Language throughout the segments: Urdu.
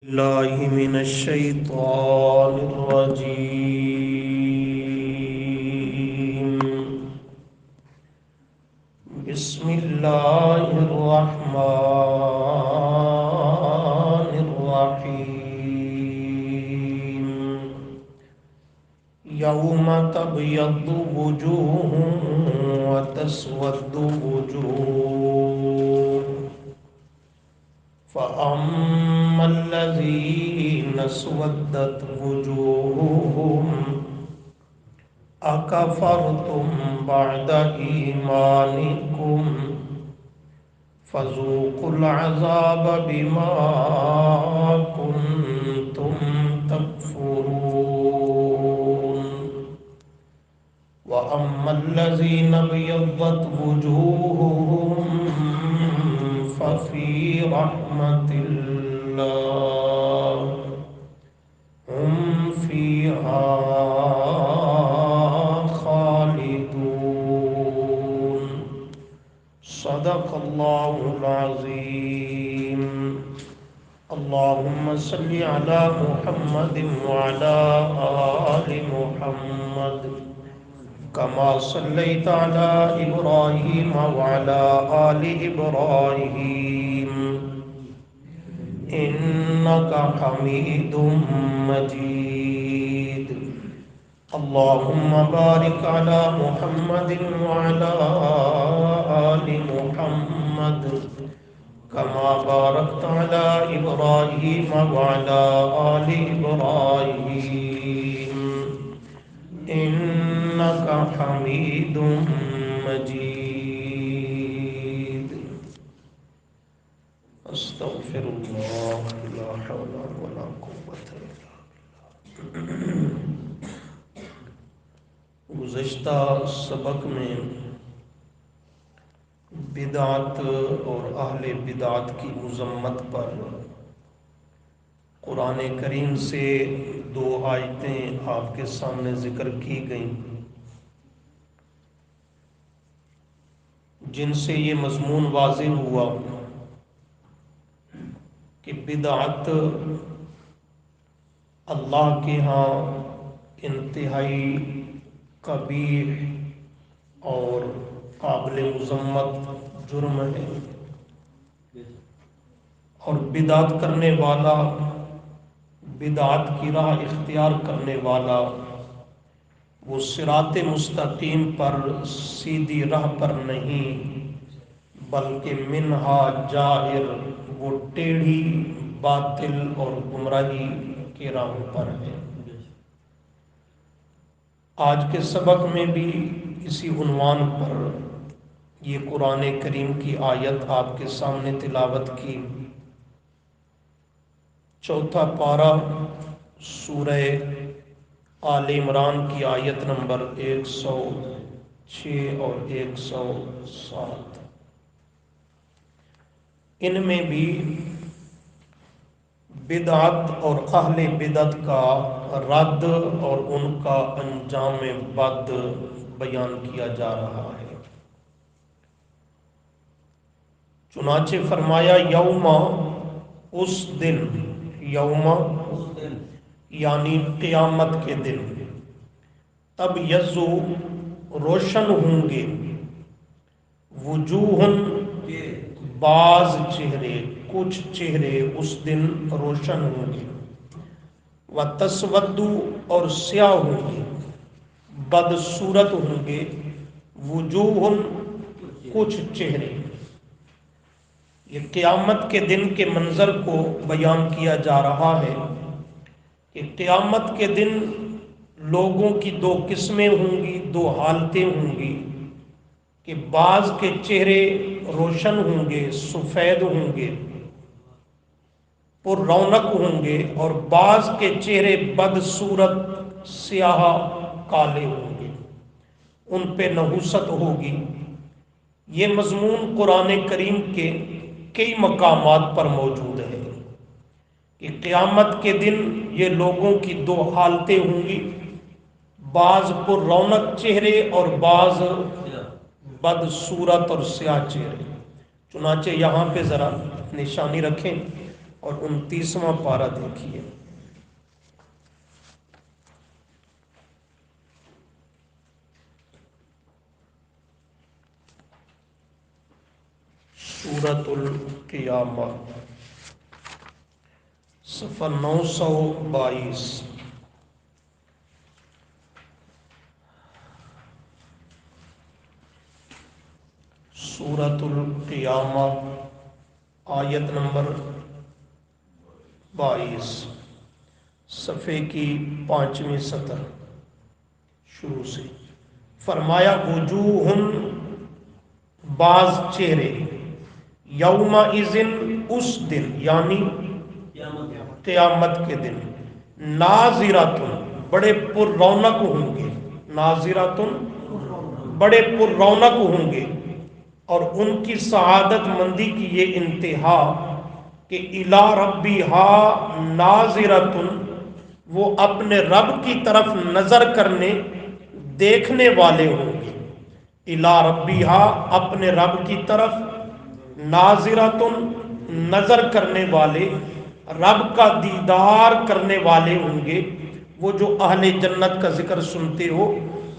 الله من الشيطان الرجيم. بسم الله الرحمن الرحيم. يوم تبيض وجوه وتسود وجوه، فأما الذين اسودت وجوههم أكفرتم بعد إيمانكم فذوقوا العذاب بما كنتم تكفرون. وأما الذين ابيضت وجوههم ففي رحمة الله هم فيها خالدون. صدق الله العظيم. اللهم صل على محمد وعلى آل محمد كما صليت على إبراهيم وعلى آل إبراهيم إنك حميد مجيد. اللهم بارك على محمد وعلى آل محمد كما باركت على إبراهيم وعلى آل إبراهيم إنك حميد مجيد. استغفر الله لا حول ولا قوة إلا بالله. گزشتہ سبق میں بدعت اور اہل بدعت کی مذمت پر قرآن کریم سے دو آیتیں آپ کے سامنے ذکر کی گئیں، جن سے یہ مضمون واضح ہوا کہ بدعت اللہ کے ہاں انتہائی قبیح اور قابل مذمت جرم ہے، اور بدعت کرنے والا، بدعت کی راہ اختیار کرنے والا، وہ صراط مستقیم پر، سیدھی راہ پر نہیں بلکہ منہا جائر، وہ ٹیڑھی، باطل اور گمراہی کی راہوں پر ہے۔ آج کے سبق میں بھی اسی عنوان پر یہ قرآن کریم کی آیت آپ کے سامنے تلاوت کی۔ چوتھا پارہ سورہ آل عمران کی آیت نمبر 106 اور 107، ان میں بھی بدعت اور اہل بدعت کا رد اور ان کا انجام بد بیان کیا جا رہا ہے۔ چنانچہ فرمایا یوم، اس دن، یوم یعنی قیامت کے دن، تب یزو روشن ہوں گے، وجوہ بعض چہرے، کچھ چہرے اس دن روشن ہوں گے، وتسود اور سیاہ ہوں گے، بدصورت ہوں گے، وجوہ کچھ چہرے۔ یہ قیامت کے دن کے منظر کو بیان کیا جا رہا ہے کہ قیامت کے دن لوگوں کی دو قسمیں ہوں گی، دو حالتیں ہوں گی، کہ بعض کے چہرے روشن ہوں گے، سفید ہوں گے، پر رونق ہوں گے، اور بعض کے چہرے بدصورت، سیاہ، کالے ہوں گے، ان پہ نحوست ہوگی۔ یہ مضمون قرآن کریم کے کئی مقامات پر موجود ہے کہ قیامت کے دن یہ لوگوں کی دو حالتیں ہوں گی، بعض پر رونق چہرے اور بعض بدصورت اور سیاہ چہرے۔ چنانچہ یہاں پہ ذرا نشانی رکھیں، اور 29واں پارہ دیکھیے۔ سورۃ القیامہ، صفحہ 922۔ سورۃ القیامہ آیت نمبر 22، صفحے کی 5ویں سطر شروع سے۔ فرمایا وجوہ، بعض چہرے، یومئذ اس دن یعنی قیامت کے دن، ناظرۃ بڑے پر رونق ہوں گے، ناظرۃ بڑے پر رونق ہوں گے، اور ان کی سعادت مندی کی یہ انتہا کہ الی ربہا ناظرۃ، وہ اپنے رب کی طرف نظر کرنے دیکھنے والے ہوں گے، الی ربہا اپنے رب کی طرف، ناظرۃ نظر کرنے والے، رب کا دیدار کرنے والے ہوں گے۔ وہ جو اہل جنت کا ذکر سنتے ہو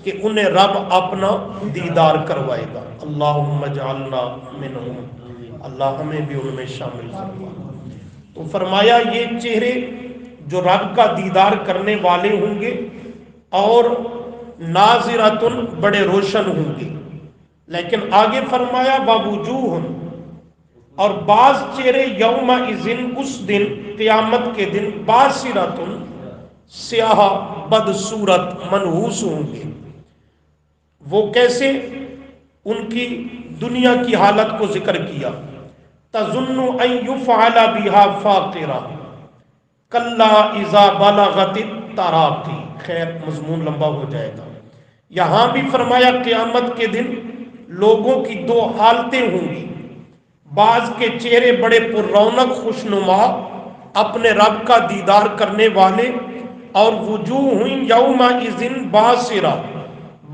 کہ انہیں رب اپنا دیدار کروائے گا، اللہم اجعلنا منہم، اللہ ہمیں بھی ان میں شامل فرما۔ تو فرمایا یہ چہرے جو رب کا دیدار کرنے والے ہوں گے اور ناظرۃ بڑے روشن ہوں گے، لیکن آگے فرمایا ووجوہ، اور بعض چہرے یومئذ اس دن قیامت کے دن، باسرۃ سیاہ بدصورت منحوس ہوں گے۔ وہ کیسے؟ ان کی دنیا کی حالت کو ذکر کیا، تظن ان یفعل بها فاقرہ کلا اذا بلغت التراقی۔ خیر مضمون لمبا ہو جائے گا۔ یہاں بھی فرمایا قیامت کے دن لوگوں کی دو حالتیں ہوں گی، بعض کے چہرے بڑے پر رونق خوشنما اپنے رب کا دیدار کرنے والے، اور وجوہ یومئذ باسرہ،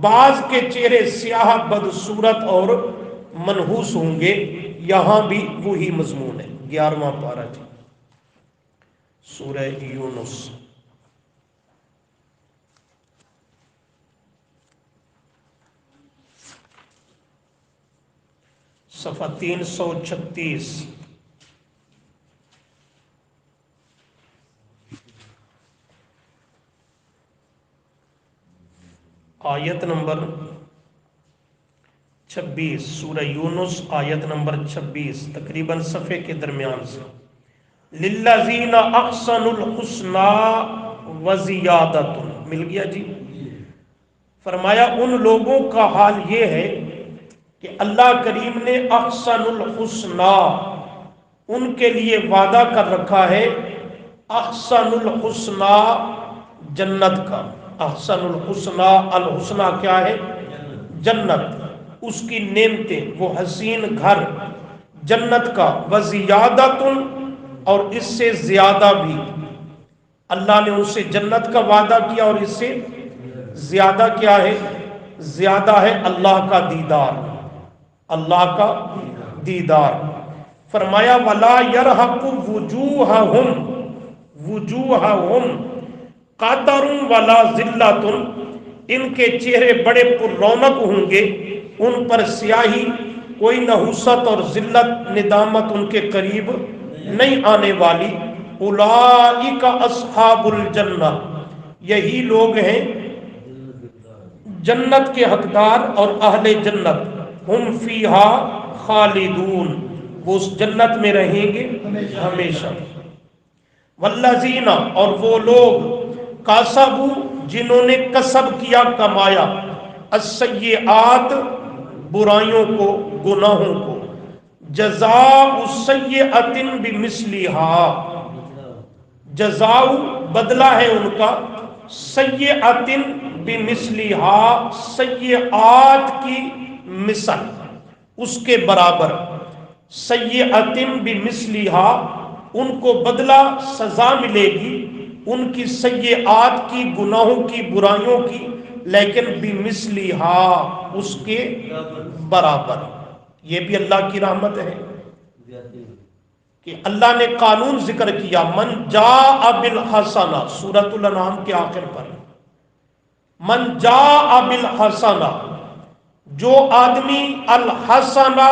بعض کے چہرے سیاہ بدصورت اور منحوس ہوں گے۔ یہاں بھی وہی مضمون ہے۔ 11واں پارہ جی، سورہ یونس، صفحہ 336، آیت نمبر 26، سورہ یونس آیت نمبر 26، تقریباً صفحے کے درمیان سے۔ للذین احسنوا الحسنی وزیادۃ، مل گیا جی؟ فرمایا ان لوگوں کا حال یہ ہے کہ اللہ کریم نے احسن الحسنی، ان کے لیے وعدہ کر رکھا ہے احسن الحسنی، جنت کا۔ احسن الحسنی، الحسنی کیا ہے؟ جنت، اس کی نعمتیں، وہ حسین گھر جنت کا، وزیادۃ، اور اس سے زیادہ بھی۔ اللہ نے اس سے جنت کا وعدہ کیا، اور اس سے زیادہ کیا ہے؟ زیادہ ہے اللہ کا دیدار، اللہ کا دیدار۔ فرمایا وَلَا يَرْحَقُ وُجُوهَهُمْ قَتَرٌ وَلَا ذِلَّةٌ، ان کے چہرے بڑے پر رونق ہوں گے، ان پر سیاہی، کوئی نحوست اور ذلت ندامت ان کے قریب نہیں آنے والی۔ اولئک اصحاب الجنہ، یہی لوگ ہیں جنت کے حقدار اور اہل جنت، ہم فیہا خالدون، وہ اس جنت میں رہیں گے ہمیشہ۔ والذین، اور وہ لوگ، کسبوا، جنہوں نے کسب کیا، کمایا، السیئات، برائیوں کو، گناہوں کو، جزاء سیئۃ بمثلھا، جزاء بدلہ ہے ان کا، سیئۃ بمثلھا، سیئات کی مثل، اس کے برابر، سیئۃ بمثلھا، ان کو بدلہ سزا ملے گی ان کی سیئات کی، گناہوں کی، برائیوں کی، لیکن بمثلھا، اس کے برابر۔ یہ بھی اللہ کی رحمت ہے کہ اللہ نے قانون ذکر کیا، من جاء بالحسنہ، سورۃ الانعام کے آخر پر، من جاء بالحسنہ، جو آدمی الحسنہ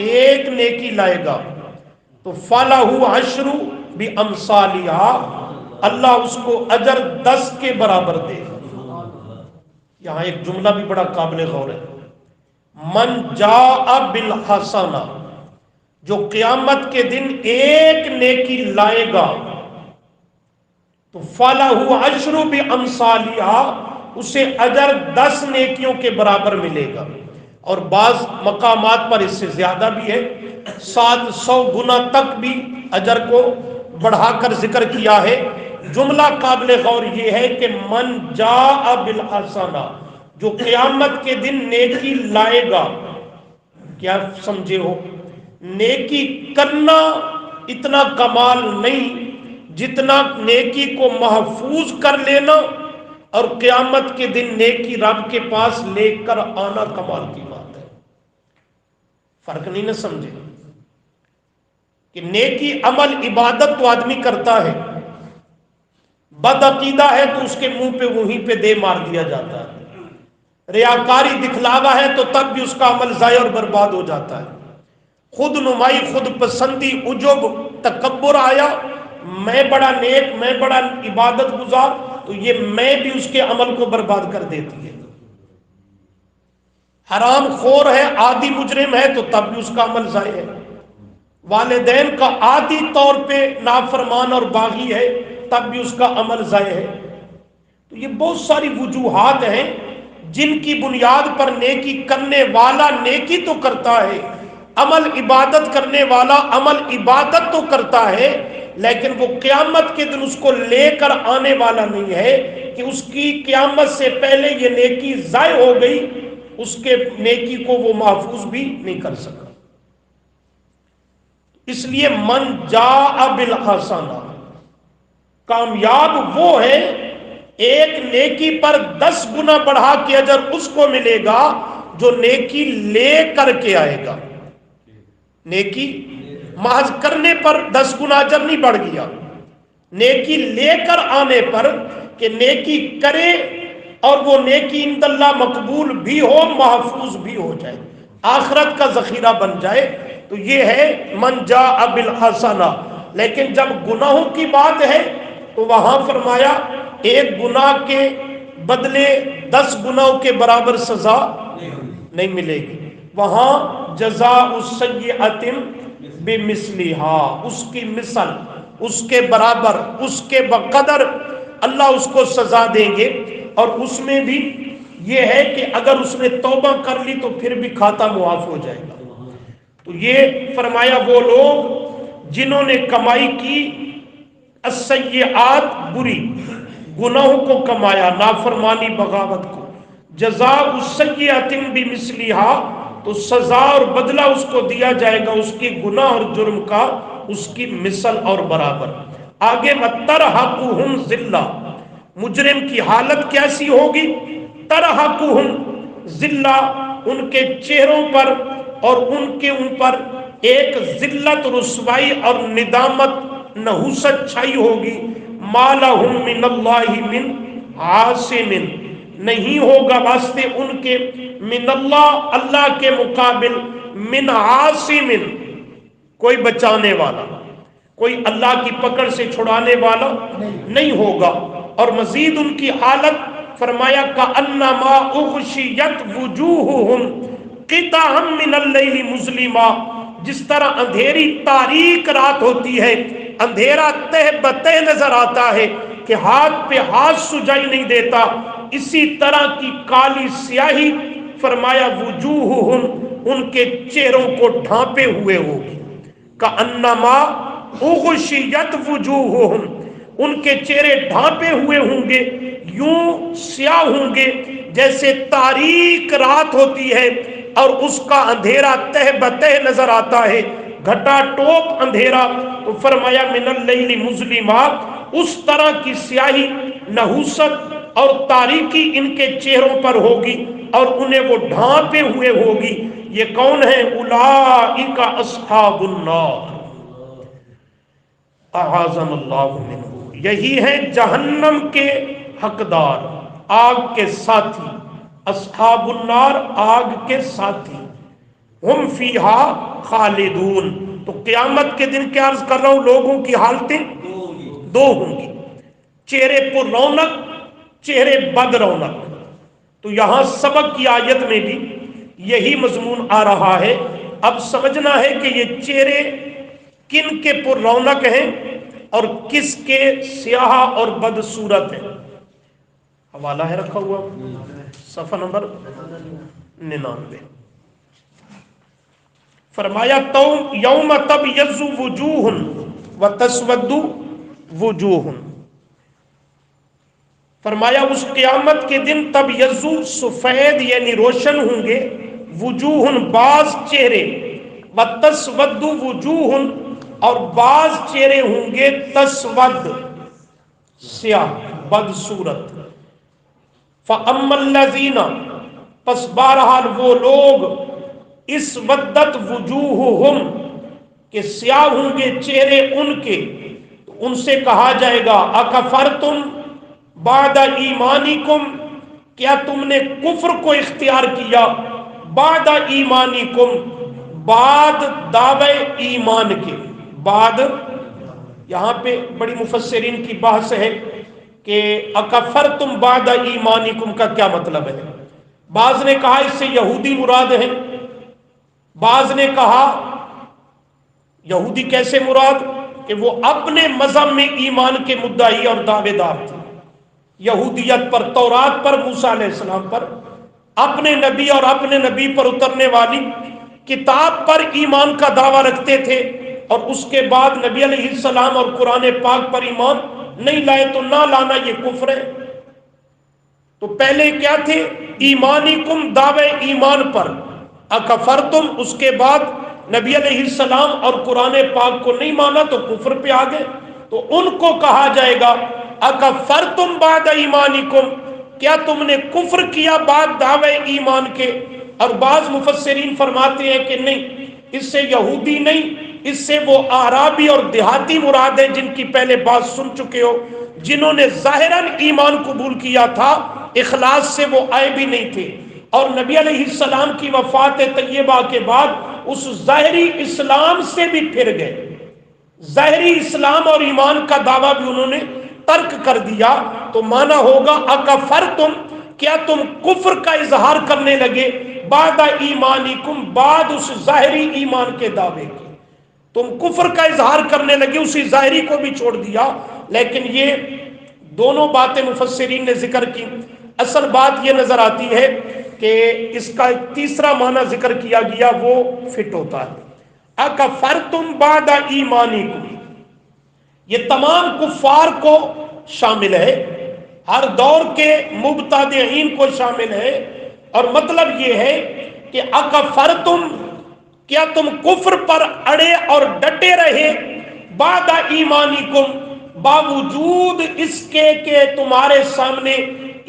ایک نیکی لائے گا تو فلہ عشر بامثالھا، اللہ اس کو اجر 10 کے برابر دے گا۔ یہاں ایک جملہ بھی بڑا قابل غور ہے، من جاء بالحسنہ، جو قیامت کے دن ایک نیکی لائے گا تو فلہ عشر بامثالھا، اسے اجر 10 نیکیوں کے برابر ملے گا، اور بعض مقامات پر اس سے زیادہ بھی ہے، 700 گنا تک بھی اجر کو بڑھا کر ذکر کیا ہے۔ جملہ قابل غور یہ ہے کہ من جاء بالحسنہ، جو قیامت کے دن نیکی لائے گا، کیا سمجھے ہو؟ نیکی کرنا اتنا کمال نہیں جتنا نیکی کو محفوظ کر لینا اور قیامت کے دن نیکی رب کے پاس لے کر آنا کمال کی بات ہے۔ فرق نہیں نہ سمجھے کہ نیکی عمل عبادت تو آدمی کرتا ہے، بد عقیدہ ہے تو اس کے منہ پہ وہیں پہ دے مار دیا جاتا ہے، ریاکاری دکھلاوا ہے تو تب بھی اس کا عمل ضائع اور برباد ہو جاتا ہے، خود نمائی، خود پسندی، عجب، تکبر آیا، میں بڑا نیک، میں بڑا عبادت گزار، تو یہ میں بھی اس کے عمل کو برباد کر دیتی ہے۔ حرام خور ہے، عادی مجرم ہے تو تب بھی اس کا عمل ضائع ہے۔ والدین کا عادی طور پہ نافرمان اور باغی ہے تب بھی اس کا عمل ضائع ہے۔ تو یہ بہت ساری وجوہات ہیں جن کی بنیاد پر نیکی کرنے والا نیکی تو کرتا ہے، عمل عبادت کرنے والا عمل عبادت تو کرتا ہے، لیکن وہ قیامت کے دن اس کو لے کر آنے والا نہیں ہے کہ اس کی قیامت سے پہلے یہ نیکی ضائع ہو گئی، اس کے نیکی کو وہ محفوظ بھی نہیں کر سکا۔ اس لیے من جاء بالحسنہ، کامیاب وہ ہے ایک نیکی پر 10 گنا بڑھا کے اجر اس کو ملے گا جو نیکی لے کر کے آئے گا۔ نیکی محض کرنے پر 10 گنا اجر نہیں بڑھ گیا، نیکی لے کر آنے پر کہ نیکی کرے اور وہ نیکی عند اللہ مقبول بھی ہو، محفوظ بھی ہو جائے، آخرت کا ذخیرہ بن جائے، تو یہ ہے من جاء بالحسنہ۔ لیکن جب گناہوں کی بات ہے تو وہاں فرمایا ایک گناہ کے بدلے 10 گناہوں کے برابر سزا نہیں ملے گی، وہاں جزاء السیئۃ بمثلھا، اس کی مثل، اس کے برابر، اس کے بقدر اللہ اس کو سزا دیں گے۔ اور اس میں بھی یہ ہے کہ اگر اس نے توبہ کر لی تو پھر بھی کھاتا معاف ہو جائے گا۔ تو یہ فرمایا وہ لوگ جنہوں نے کمائی کی السیئات، بری گناہوں کو کمایا، نافرمانی، بغاوت کو، جزاء السیئۃ بمثلھا، تو سزا اور بدلہ اس کو دیا جائے گا اس کی گناہ اور جرم کا اس کی مثل اور برابر۔ آگے وَتَرْحَقُهُمْ ذِلَّةٌ، مجرم کی حالت کیسی ہوگی؟ تَرْحَقُهُمْ ذِلَّةٌ، ان کے چہروں پر اور ان کے اوپر ایک ذلت، رسوائی اور ندامت، نحوست چھائی ہوگی۔ مَا لَهُم مِّنَ اللَّهِ مِنْ عَاصِمٍ، نہیں ہوگا واسطے ان کے من اللہ، اللہ کے مقابل، من عاصم، کوئی بچانے والا، کوئی اللہ کی پکڑ سے چھڑانے والا نہیں ہوگا۔ اور مزید ان کی حالت فرمایا کأنما اغشیت وجوہہم قطعا من اللیل مظلما، جس طرح اندھیری تاریک رات ہوتی ہے، اندھیرا تہ بتہ نظر آتا ہے کہ ہاتھ پہ ہاتھ سجائی نہیں دیتا، اسی طرح کی کالی سیاہی فرمایا وجوہہم، ان کے چہروں کو ڈھانپے ہوئے ہوگی۔ کأنما اغشیت وجوہہم، ان کے چہرے ڈھانپے ہوئے ہوں گے، یوں سیاہ ہوں گے جیسے تاریک رات ہوتی ہے اور اس کا اندھیرا تہ بتہ نظر آتا ہے، گھٹا ٹوپ اندھیرا۔ تو فرمایا من اللیل مظلما، اس طرح کی سیاہی، نحوست اور تاریکی ان کے چہروں پر ہوگی اور انہیں وہ ڈھانپے ہوئے ہوگی۔ یہ کون ہیں؟ اولئک اصحاب النار، اعاذنا اللہ منہ، یہی ہیں جہنم کے حقدار، آگ کے ساتھی، اصحاب النار آگ کے ساتھی، ہم فیہا خالدون۔ تو قیامت کے دن کیا عرض کر رہا ہوں، لوگوں کی حالتیں دو ہوں گی، چہرے پر رونق، چہرے بد رونق۔ تو یہاں سبق کی آیت میں بھی یہی مضمون آ رہا ہے۔ اب سمجھنا ہے کہ یہ چہرے کن کے پر رونق ہیں اور کس کے سیاہ اور بدصورت ہیں۔ حوالہ ہے رکھا ہوا صفحہ نمبر 99۔ فرمایا تو یوم تبیض وجوہ وتسود وجوہ، فرمایا اس قیامت کے دن تبیض سفید یعنی روشن ہوں گے، وجوہ بعض چہرے، وتسود وجوہ اور بعض چہرے ہوں گے تسود سیاہ بدصورت۔ فَأَمَّا الَّذِينَ، پس بہرحال وہ لوگ، اسودت وجوہہم کہ سیاہ ہوں گے چہرے ان کے، تو ان سے کہا جائے گا اکفرتم بعد ایمانکم، کیا تم نے کفر کو اختیار کیا، بعد ایمانکم بعد دعوے ایمان کے۔ بعد یہاں پہ بڑی مفسرین کی بحث ہے کہ اکفرتم بعد ایمانکم کا کیا مطلب ہے۔ بعض نے کہا اس سے یہودی مراد ہے، بعض نے کہا یہودی کیسے مراد کہ وہ اپنے مذہب میں ایمان کے مدعی اور دعوے دار تھے، یہودیت پر، تورات پر، موسیٰ علیہ السلام پر، اپنے نبی اور اپنے نبی پر اترنے والی کتاب پر ایمان کا دعویٰ رکھتے تھے، اور اس کے بعد نبی علیہ السلام اور قرآن پاک پر ایمان نہیں لائے تو نہ لانا یہ کفر ہے۔ تو پہلے کیا تھے، ایمانکم دعوے ایمان پر، اکفرتم اس کے بعد نبی علیہ السلام اور قرآن پاک کو نہیں مانا تو کفر پہ آ گئے۔ تو ان کو کہا جائے گا اکفرتم بعد ایمانکم، کیا تم نے کفر کیا بعد دعوے ایمان کے۔ اور بعض مفسرین فرماتے ہیں کہ نہیں، اس سے یہودی نہیں، اس سے وہ اعرابی اور دیہاتی مراد ہے جن کی پہلے بات سن چکے ہو، جنہوں نے ظاہراً ایمان قبول کیا تھا، اخلاص سے وہ آئے بھی نہیں تھے، اور نبی علیہ السلام کی وفات طیبہ کے بعد اس ظاہری اسلام سے بھی پھر گئے، ظاہری اسلام اور ایمان کا دعویٰ بھی انہوں نے ترک کر دیا۔ تو معنی ہوگا اکفرتم، کیا تم کفر کا اظہار کرنے لگے، بعد ایمانکم بعد اس ظاہری ایمان کے دعوے کے، تم کفر کا اظہار کرنے لگے، اسی ظاہری کو بھی چھوڑ دیا۔ لیکن یہ دونوں باتیں مفسرین نے ذکر کی، اصل بات یہ نظر آتی ہے کہ اس کا ایک تیسرا معنی ذکر کیا گیا، وہ فٹ ہوتا ہے۔ اکفرتم بعد ایمانکم، یہ تمام کفار کو شامل ہے، ہر دور کے مبتدعین کو شامل ہے، اور مطلب یہ ہے کہ اکفرتم، کیا تم کفر پر اڑے اور ڈٹے رہے، بعد ایمانکم باوجود اس کے کہ تمہارے سامنے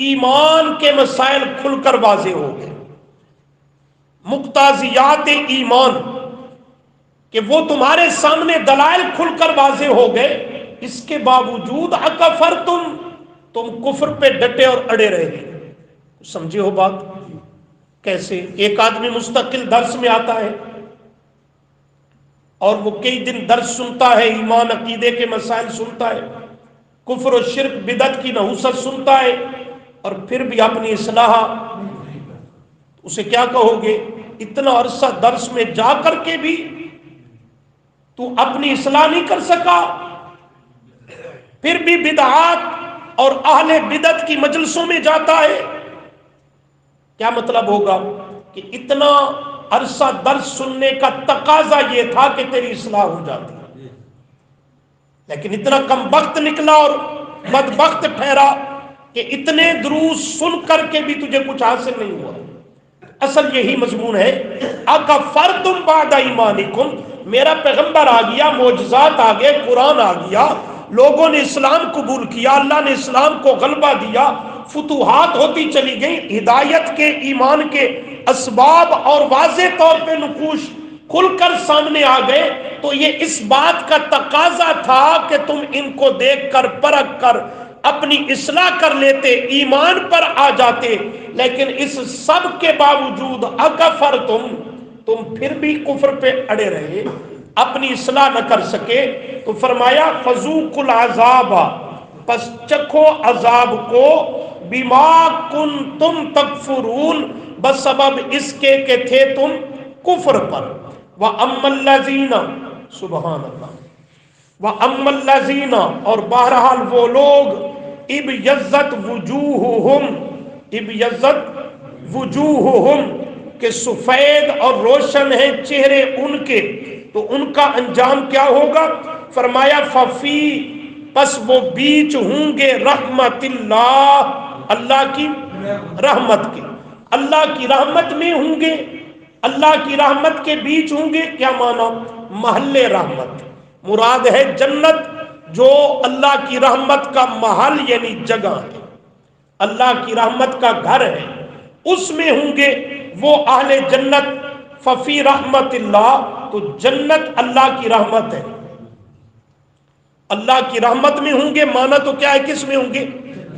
ایمان کے مسائل کھل کر واضح ہو گئے، مقتضیات ایمان کہ وہ تمہارے سامنے دلائل کھل کر واضح ہو گئے، اس کے باوجود اکفرتم تم کفر پہ ڈٹے اور اڑے رہے۔ سمجھے ہو بات کیسے؟ ایک آدمی مستقل درس میں آتا ہے اور وہ کئی دن درس سنتا ہے، ایمان عقیدے کے مسائل سنتا ہے، کفر و شرک بدعت کی نحوست سنتا ہے، اور پھر بھی اپنی اصلاح، اسے کیا کہو گے؟ اتنا عرصہ درس میں جا کر کے بھی تو اپنی اصلاح نہیں کر سکا، پھر بھی بدعات اور اہل بدعت کی مجلسوں میں جاتا ہے۔ کیا مطلب ہوگا کہ اتنا عرصہ درس سننے کا تقاضا یہ تھا کہ تیری اصلاح ہو جاتی، لیکن اتنا کم وقت نکلا اور بدبخت ٹھہرا کہ اتنے دروس سن کر کے بھی تجھے کچھ حاصل نہیں ہوا۔ اصل یہی مضمون ہے، اکفرتم بعد ایمانکم، میرا پیغمبر آ گیا، معجزات آ گئے، قرآن آ گیا، لوگوں نے اسلام قبول کیا، اللہ نے اسلام کو غلبہ دیا، فتوحات ہوتی چلی گئیں، ہدایت کے، ایمان کے اسباب اور واضح طور پہ نقوش کھل کر سامنے آ گئے تو یہ اس بات کا تقاضا تھا کہ تم ان کو دیکھ کر پرکھ کر اپنی اصلاح کر لیتے، ایمان پر آ جاتے، لیکن اس سب کے باوجود اکفرتم، تم پھر بھی کفر پہ اڑے رہے، اپنی اصلاح نہ کر سکے۔ تو فرمایا فذوقوا العذاب، پس چکھو عذاب کو، بما کنتم تکفرون، بسبب اس کے کہ تھے تم کفر پر۔ وَأَمَّا الَّذِينَ، سبحان اللہ، وَأَمَّا الَّذِينَ، اور بہرحال وہ لوگ، ابْيَضَّتْ وُجُوهُهُمْ، ابْيَضَّتْ وُجُوهُهُمْ، کہ سفید اور روشن ہیں چہرے ان کے، تو ان کا انجام کیا ہوگا؟ فرمایا ففی، پس وہ بیچ ہوں گے رحمت اللہ، اللہ کی رحمت کے، اللہ کی رحمت میں ہوں گے، اللہ کی رحمت کے بیچ ہوں گے۔ کیا معنی؟ محل رحمت، مراد ہے جنت، جو اللہ کی رحمت کا محل یعنی جگہ ہے، اللہ کی رحمت کا گھر ہے، اس میں ہوں گے وہ اہل جنت۔ ففی رحمت اللہ، تو جنت اللہ کی رحمت ہے، اللہ کی رحمت میں ہوں گے، مانا تو کیا ہے، کس میں ہوں گے؟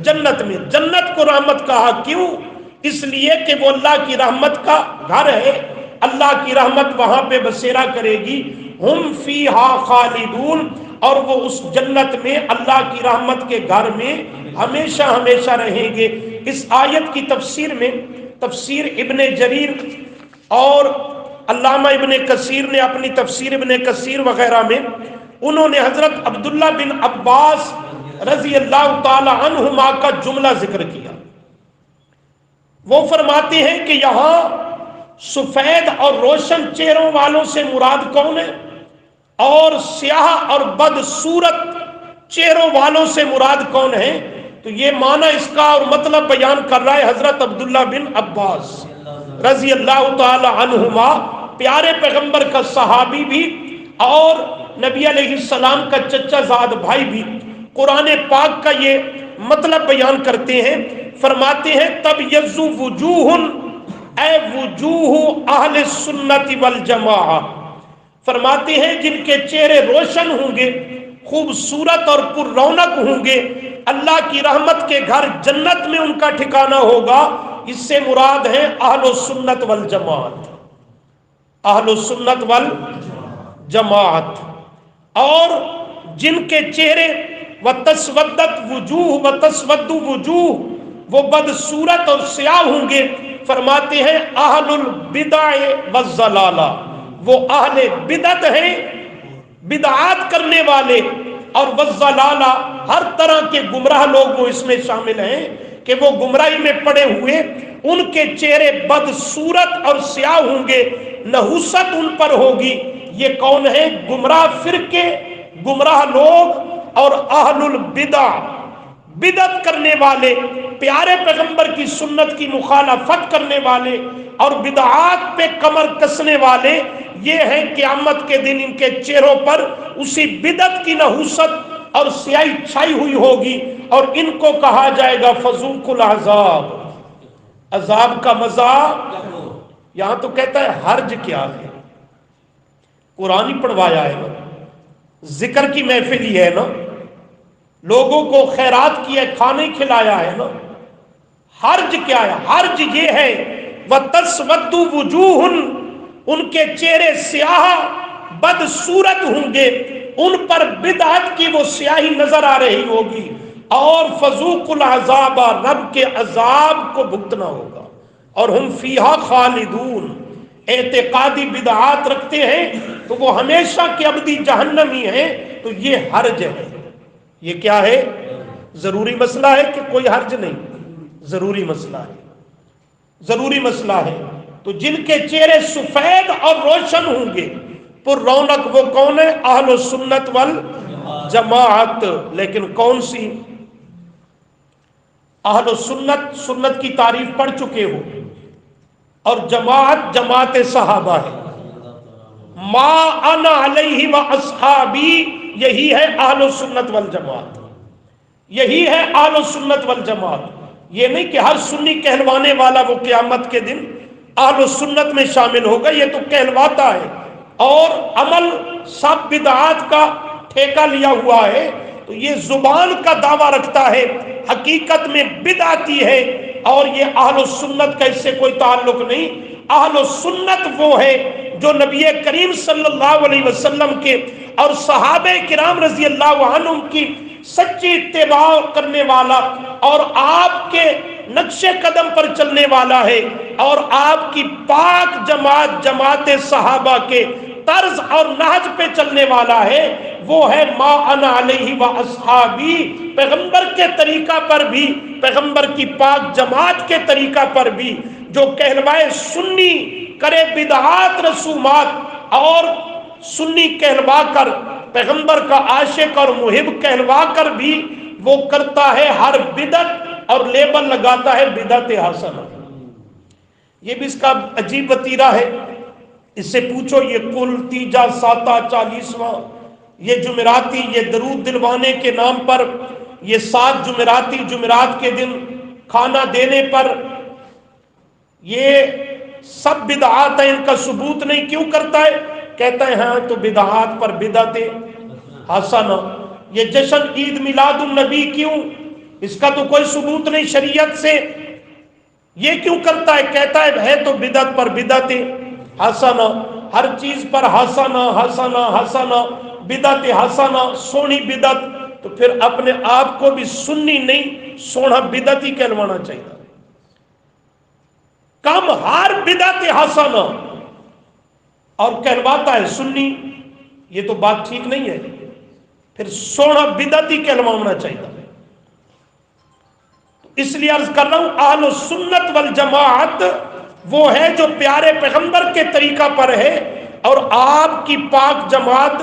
جنت میں۔ جنت کو رحمت کہا کیوں؟ اس لیے کہ وہ اللہ کی رحمت کا گھر ہے، اللہ کی رحمت وہاں پہ بسیرا کرے گی۔ ہم فیہا خالدون، اور وہ اس جنت میں اللہ کی رحمت کے گھر میں ہمیشہ ہمیشہ رہیں گے۔ اس آیت کی تفسیر میں، تفسیر ابن جریر اور علامہ ابن کثیر نے اپنی تفسیر ابن کثیر وغیرہ میں، انہوں نے حضرت عبداللہ بن عباس رضی اللہ تعالی عنہما کا جملہ ذکر کیا۔ وہ فرماتے ہیں کہ یہاں سفید اور روشن چہروں والوں سے مراد کون ہے، اور سیاہ اور بدصورت چہروں والوں سے مراد کون ہے؟ تو یہ معنی اس کا اور مطلب بیان کر رہا ہے حضرت عبداللہ بن عباس رضی اللہ تعالی عنہما، پیارے پیغمبر کا صحابی بھی اور نبی علیہ السلام کا چچا زاد بھائی بھی، قرآن پاک کا یہ مطلب بیان کرتے ہیں۔ فرماتے ہیں تب یزو وجوہ، اے وجوہ اہل سنت والجماعہ، فرماتے ہیں جن کے چہرے روشن ہوں گے، خوبصورت اور پر رونق ہوں گے، اللہ کی رحمت کے گھر جنت میں ان کا ٹھکانہ ہوگا۔ اس سے مراد ہے اہل السنت والجماعت، اہل السنت والجماعت، اور جن کے چہرے وتسودت وجوہ وتسود وجوہ، وہ بدصورت اور سیاہ ہوں گے، فرماتے ہیں اہل البدع والضلالہ، وہ اہل بدعت ہیں، بدعات کرنے والے، اور والضلالہ، ہر طرح کے گمراہ لوگ وہ اس میں شامل ہیں کہ وہ گمراہی میں پڑے ہوئے، ان کے چہرے بدصورت اور سیاہ ہوں گے، نحوست ان پر ہوگی۔ یہ کون ہے؟ گمراہ فرقے، گمراہ لوگ اور اہل البدع، بدعت کرنے والے، پیارے پیغمبر کی سنت کی مخالفت کرنے والے اور بدعات پہ کمر کسنے والے، یہ ہیں قیامت کے دن ان کے چہروں پر اسی بدعت کی نحوست اور سیاہی چھائی ہوئی ہوگی، اور ان کو کہا جائے گا فذوقوا العذاب، عذاب کا مزہ۔ یہاں تو کہتا ہے حرج کیا ہے، قرآن ہی پڑھوایا ہے نا، ذکر کی محفل ہی ہے نا، لوگوں کو خیرات کی ہے، کھانے کھلایا ہے نا، حرج کیا ہے؟ حرج یہ ہے وَتَسْوَدُّ وُجُوهٌ، ان کے چہرے سیاہ بدصورت ہوں گے، ان پر بدعت کی وہ سیاہی نظر آ رہی ہوگی، اور فذوقوا العذاب، رب کے عذاب کو بھگتنا ہوگا، اور ہم فیہا خالدون، اعتقادی بدعات رکھتے ہیں تو وہ ہمیشہ کے ابدی جہنمی ہیں۔ تو یہ حرج ہے، یہ کیا ہے؟ ضروری مسئلہ ہے کہ کوئی حرج نہیں؟ ضروری مسئلہ ہے، ضروری مسئلہ ہے۔ تو جن کے چہرے سفید اور روشن ہوں گے، پر رونق، وہ کون ہے؟ اہل السنت والجماعت۔ لیکن کون سی اہل السنت؟ سنت کی تعریف پڑھ چکے ہو، اور جماعت جماعت صحابہ ہے، ما انا علیہ و اصحابی، یہی ہے اہل السنت والجماعت، یہی ہے اہل السنت والجماعت۔ یہ نہیں کہ ہر سنی کہلوانے والا وہ قیامت کے دن اہل السنت میں شامل ہوگا، یہ تو کہلواتا ہے، اور عمل سب بدعات کا ٹھیکہ لیا ہوا ہے، تو یہ زبان کا دعویٰ رکھتا ہے، حقیقت میں بدعتی ہے، اور یہ اہل السنت کا اس سے کوئی تعلق نہیں۔ اہل السنت وہ ہے جو نبی کریم صلی اللہ علیہ وسلم کے اور صحابہ کرام رضی اللہ عنہم کی سچی اتباع کرنے والا اور آپ کے نقش قدم پر چلنے والا ہے، اور آپ کی پاک جماعت صحابہ کے طرز اور نہج پہ چلنے والا ہے۔ وہ ہے ما انا علیہ و اصحابی، پیغمبر کے طریقہ پر بھی، پیغمبر کی پاک جماعت کے طریقہ پر بھی۔ جو کہلوائے سنی کرے بدعات رسومات، اور سنی کہلوا کر پیغمبر کا عاشق اور محب کہلوا کر بھی وہ کرتا ہے ہر بدعت اور لیبل لگاتا ہے بدعت حسنہ۔ یہ بھی اس کا عجیب وتیرہ ہے۔ اس سے پوچھو یہ کل تیجا ساتا 40واں، یہ جمعراتی، یہ درود دلوانے کے نام پر یہ 7 جمعراتی، جمعرات کے دن کھانا دینے پر، یہ سب بدعات ہیں، ان کا ثبوت نہیں، کیوں کرتا ہے؟ کہتا ہے ہاں تو بدعات پر بدعت حسنہ۔ یہ جشن عید میلاد النبی کیوں؟ اس کا تو کوئی ثبوت نہیں شریعت سے، یہ کیوں کرتا ہے؟ کہتا ہے تو بدعت پر بدعت حسنہ۔ ہر چیز پر حسنہ حسنہ حسنہ، بدعت حسنہ، سونی بدعت، تو پھر اپنے آپ کو بھی سنی نہیں، سونا بدعت ہی کہلوانا چاہیے۔ کم ہر بدعت حسنہ اور کہلواتا ہے سنی، یہ تو بات ٹھیک نہیں ہے، پھر سونا بدعت ہی کہلوانا چاہیے۔ اس لیے عرض کر رہا ہوں اہل السنت والجماعت وہ ہے جو پیارے پیغمبر کے طریقہ پر ہے اور آپ کی پاک جماعت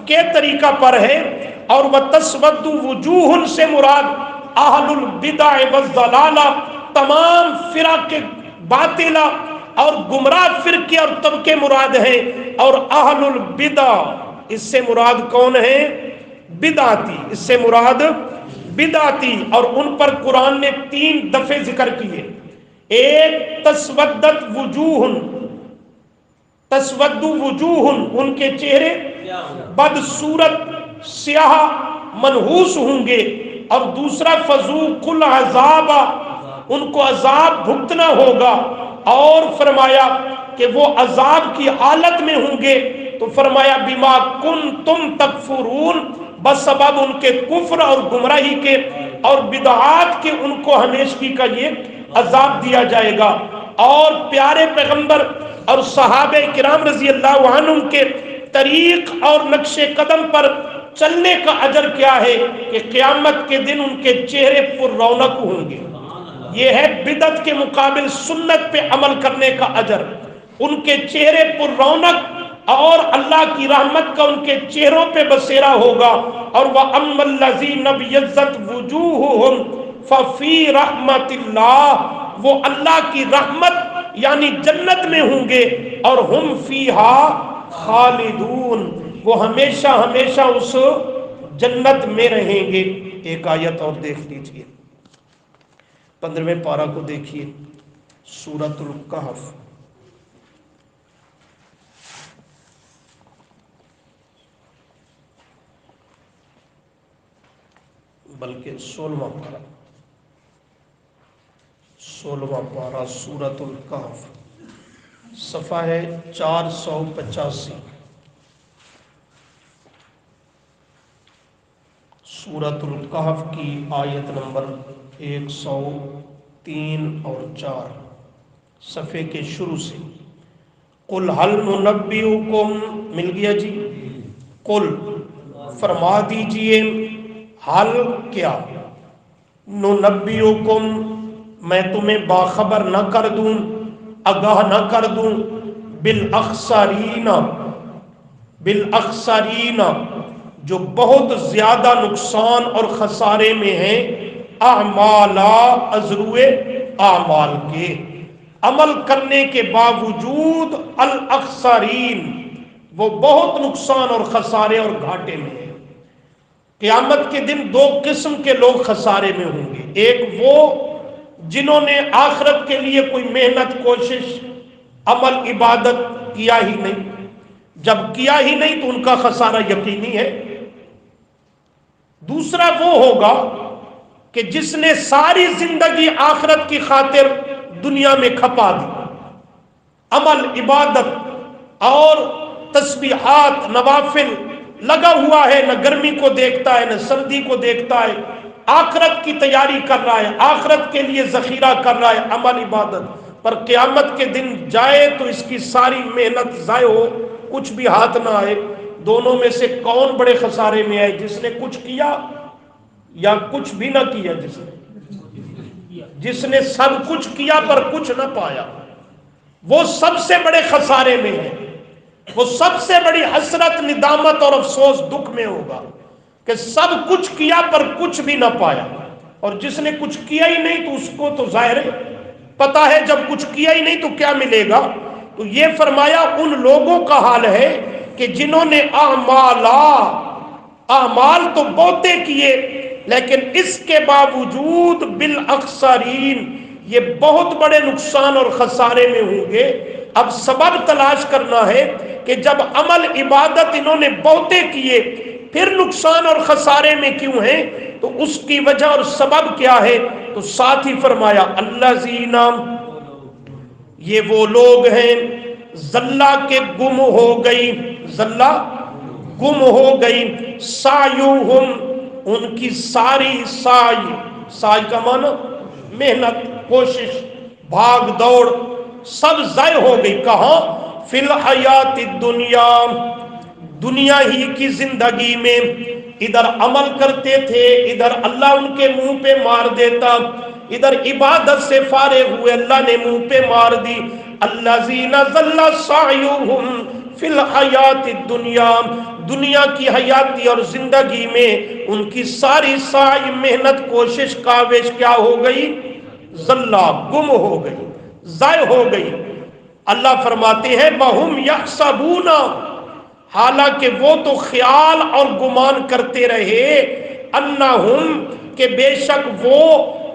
کے طریقہ پر ہے۔ اور وَتَسْوَدُّ وُجُوهٌ سے مراد اہل البدع والضلالہ، تمام فرق باطلہ اور گمراہ فرقے اور طبقے مراد ہیں، اور اہل البدع اس سے مراد کون ہے؟ بدعتی، اس سے مراد بدعتی۔ اور ان پر قرآن نے 3 دفعے ذکر کیے۔ ایک تسودت وجوہ، تسود وجوہ، ان کے چہرے بدصورت سیاہ منحوس ہوں گے، اور دوسرا فذوقوا العذاب، ان کو عذاب بھگتنا ہوگا، اور فرمایا کہ وہ عذاب کی حالت میں ہوں گے، تو فرمایا بما کنتم تکفرون، بسبب ان کے کفر اور گمراہی کے اور بدعات کے ان کو ہمیشگی کا یہ عذاب دیا جائے گا۔ اور پیارے پیغمبر اور صحابہ کرام رضی اللہ عنہم کے طریق اور نقش قدم پر چلنے کا اجر کیا ہے کہ قیامت کے دن ان کے چہرے پر رونق ہوں گے۔ یہ ہے بدعت کے مقابل سنت پہ عمل کرنے کا اجر، ان کے چہرے پر رونق اور اللہ کی رحمت کا ان کے چہروں پہ بسیرا ہوگا۔ اور وَأَمَّا الَّذِينَ ابْيَضَّتْ وُجُوهُهُمْ فَفِي رَحْمَةِ اللَّهِ، وہ اللہ کی رحمت یعنی جنت میں ہوں گے، اور ہم فیہا خالدون، وہ ہمیشہ ہمیشہ اس جنت میں رہیں گے۔ ایک آیت اور دیکھ لیجئے، 15ویں پارہ کو دیکھیے، سورۃ الکہف، بلکہ 16واں پارہ، 16واں پارہ سورۃ الکہف، صفحہ ہے 485، سورۃ الکہف کی آیت نمبر 103 اور 4، صفحے کے شروع سے۔ قل هل ننبئکم، مل گیا جی؟ قل فرما دیجئے، حل کیا، ننبئکم میں تمہیں باخبر نہ کر دوں، آگاہ نہ کر دوں، بالاخسرین، بالاخسرین جو بہت زیادہ نقصان اور خسارے میں ہیں، اعمالا ازروئے اعمال کے، عمل کرنے کے باوجود الاخسرین وہ بہت نقصان اور خسارے اور گھاٹے میں ہیں۔ قیامت کے دن 2 قسم کے لوگ خسارے میں ہوں گے، ایک وہ جنہوں نے آخرت کے لیے کوئی محنت، کوشش، عمل، عبادت کیا ہی نہیں، جب کیا ہی نہیں تو ان کا خسارہ یقینی ہے۔ دوسرا وہ ہوگا کہ جس نے ساری زندگی آخرت کی خاطر دنیا میں کھپا دی، عمل، عبادت اور تسبیحات، نوافل لگا ہوا ہے، نہ گرمی کو دیکھتا ہے نہ سردی کو دیکھتا ہے، آخرت کی تیاری کر رہا ہے، آخرت کے لیے ذخیرہ کر رہا ہے، عمل عبادت، پر قیامت کے دن جائے تو اس کی ساری محنت ضائع ہو، کچھ بھی ہاتھ نہ آئے۔ دونوں میں سے کون بڑے خسارے میں ہے، جس نے کچھ کیا یا کچھ بھی نہ کیا؟ جس نے سب کچھ کیا پر کچھ نہ پایا، وہ سب سے بڑے خسارے میں ہے، وہ سب سے بڑی حسرت، ندامت اور افسوس دکھ میں ہوگا کہ سب کچھ کیا پر کچھ بھی نہ پایا۔ اور جس نے کچھ کیا ہی نہیں تو اس کو تو ظاہر ہے پتا ہے جب کچھ کیا ہی نہیں تو کیا ملے گا۔ تو یہ فرمایا ان لوگوں کا حال ہے کہ جنہوں نے اعمال تو بہتے کیے لیکن اس کے باوجود بالاخسرین یہ بہت بڑے نقصان اور خسارے میں ہوں گے۔ اب سبب تلاش کرنا ہے کہ جب عمل عبادت انہوں نے بہتے کیے پھر نقصان اور خسارے میں کیوں ہیں، تو اس کی وجہ اور سبب کیا ہے؟ تو ساتھ ہی فرمایا الذین، یہ وہ لوگ ہیں ضلع کے گم ہو گئی، ضلع گم ہو گئی، سعیہم، ان کی ساری سعی کا معنی محنت، کوشش، بھاگ دوڑ سب ضائع ہو گئی۔ کہاں؟ فی الحیات الدنیا، دنیا ہی کی زندگی میں۔ ادھر عمل کرتے تھے، ادھر اللہ ان کے منہ پہ مار دیتا، ادھر عبادت سے فارغ ہوئے اللہ نے منہ پہ مار دی۔ الذین ضل سعیہم فی الحیات الدنیا، دنیا کی حیاتی اور زندگی میں ان کی ساری سعی، محنت، کوشش، کاوش کیا ہو گئی؟ ضلع، گم ہو گئی، ضائع ہو گئی۔ اللہ فرماتے ہیں وَهُمْ يَحْسَبُونَ، حالانکہ وہ تو خیال اور گمان کرتے رہے، انہم، کہ بے شک وہ،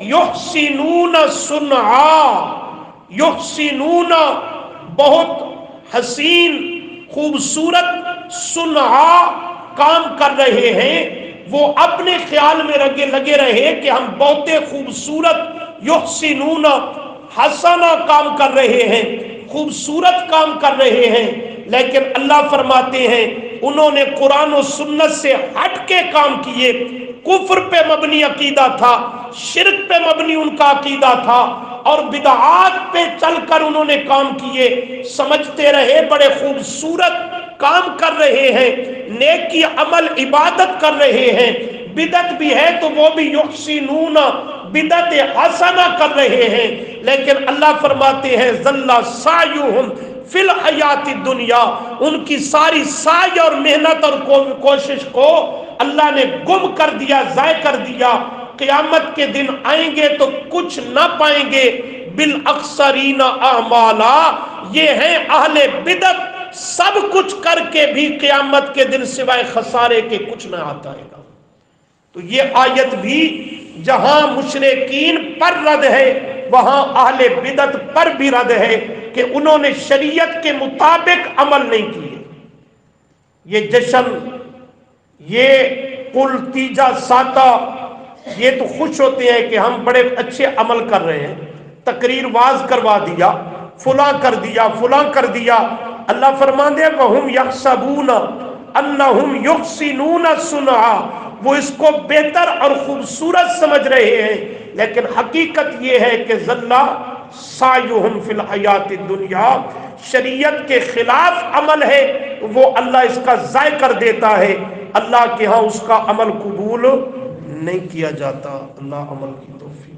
یحسنون صنعا، یحسنون، بہت حسین خوبصورت، صنعا، کام کر رہے ہیں۔ وہ اپنے خیال میں لگے رہے کہ ہم بہت خوبصورت، یحسنون، حسنا کام کر رہے ہیں، خوبصورت کام کر رہے ہیں، لیکن اللہ فرماتے ہیں انہوں نے قرآن و سنت سے ہٹ کے کام کیے، کفر پہ مبنی عقیدہ تھا، شرک پہ مبنی ان کا عقیدہ تھا، اور بدعات پہ چل کر انہوں نے کام کیے، سمجھتے رہے بڑے خوبصورت کام کر رہے ہیں، نیکی، عمل، عبادت کر رہے ہیں، بدعت بھی ہے تو وہ بھی یحسنون، بدعت حسنہ کر رہے ہیں، لیکن اللہ فرماتے ہیں ضل سعیہم فی الحیات الدنیا، ان کی ساری سعی اور محنت اور کوشش کو اللہ نے گم کر دیا، ضائع کر دیا۔ قیامت کے دن آئیں گے تو کچھ نہ پائیں گے۔ بالاخسرین اعمالا، یہ ہیں اہل بدعت، سب کچھ کر کے بھی قیامت کے دن سوائے خسارے کے کچھ نہ آتا ہے گا۔ تو یہ آیت بھی جہاں مشرکین پر رد ہے وہاں اہل بدعت پر بھی رد ہے کہ انہوں نے شریعت کے مطابق عمل نہیں کیے۔ یہ جشن، یہ کل تیجا ساتا، یہ تو خوش ہوتے ہیں کہ ہم بڑے اچھے عمل کر رہے ہیں، تقریر واز کروا دیا، فلاں کر دیا، فلاں کر دیا۔ اللہ فرماتے ہیں وَهُمْ يَحْسَبُونَ أَنَّهُمْ يُحْسِنُونَ صُنْعًا، وہ اس کو بہتر اور خوبصورت سمجھ رہے ہیں، لیکن حقیقت یہ ہے کہ ضل سعیہم فی الحیات الدنیا، شریعت کے خلاف عمل ہے وہ اللہ اس کا ضائع کر دیتا ہے، اللہ کے ہاں اس کا عمل قبول نہیں کیا جاتا۔ اللہ عمل کی توفیق